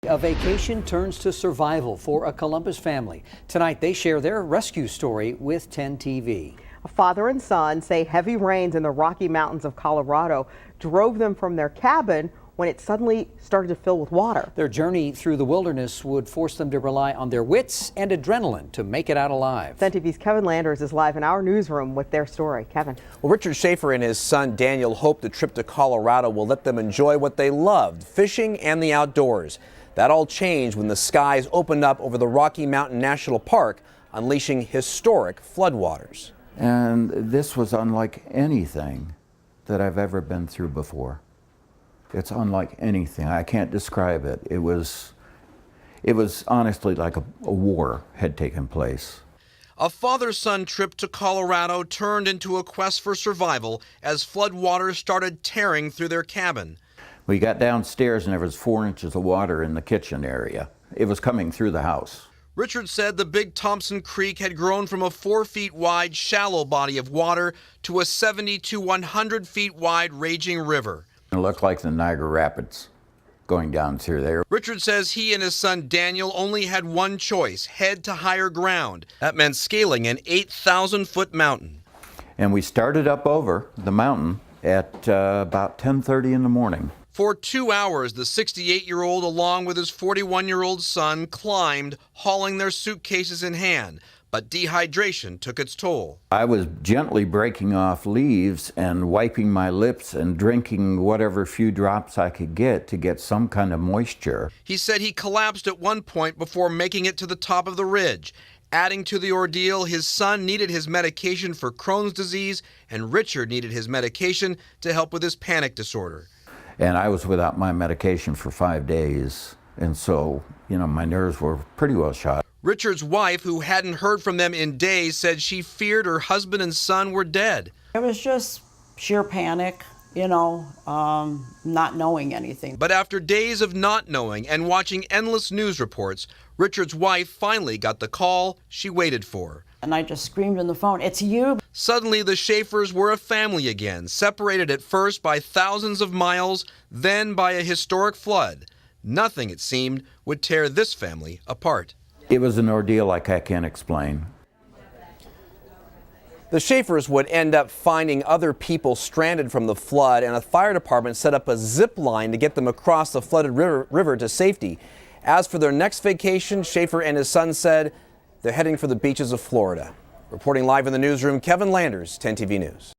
A vacation turns to survival for a Columbus family. Tonight, they share their rescue story with 10 TV. A father and son say heavy rains in the Rocky Mountains of Colorado drove them from their cabin when it suddenly started to fill with water. Their journey through the wilderness would force them to rely on their wits and adrenaline to make it out alive. 10 TV's Kevin Landers is live in our newsroom with their story. Kevin. Well, Richard Schaefer and his son Daniel hope the trip to Colorado will let them enjoy what they loved, fishing and the outdoors. That all changed when the skies opened up over the Rocky Mountain National Park, unleashing historic floodwaters. And this was unlike anything that I've ever been through before. It's unlike anything. I can't describe it. It was honestly like a war had taken place. A father-son trip to Colorado turned into a quest for survival as floodwaters started tearing through their cabin. We got downstairs and there was 4 inches of water in the kitchen area. It was coming through the house. Richard said the Big Thompson Creek had grown from a 4 feet wide shallow body of water to a 70 to 100 feet wide raging river. It looked like the Niagara Rapids going down through there. Richard says he and his son Daniel only had one choice: head to higher ground. That meant scaling an 8,000-foot mountain. And we started up over the mountain at about 10:30 in the morning. For 2 hours, the 68-year-old, along with his 41-year-old son, climbed, hauling their suitcases in hand. But dehydration took its toll. I was gently breaking off leaves and wiping my lips and drinking whatever few drops I could get to get some kind of moisture. He said he collapsed at one point before making it to the top of the ridge. Adding to the ordeal, his son needed his medication for Crohn's disease, and Richard needed his medication to help with his panic disorder. And I was without my medication for 5 days. And so, my nerves were pretty well shot. Richard's wife, who hadn't heard from them in days, said she feared her husband and son were dead. It was just sheer panic, not knowing anything. But after days of not knowing and watching endless news reports, Richard's wife finally got the call she waited for. And I just screamed on the phone, "It's you!" Suddenly, the Schaefers were a family again, separated at first by thousands of miles, then by a historic flood. Nothing, it seemed, would tear this family apart. It was an ordeal like I can't explain. The Schaefers would end up finding other people stranded from the flood, and a fire department set up a zip line to get them across the flooded river to safety. As for their next vacation, Schaefer and his son said they're heading for the beaches of Florida. Reporting live in the newsroom, Kevin Landers, 10 TV News.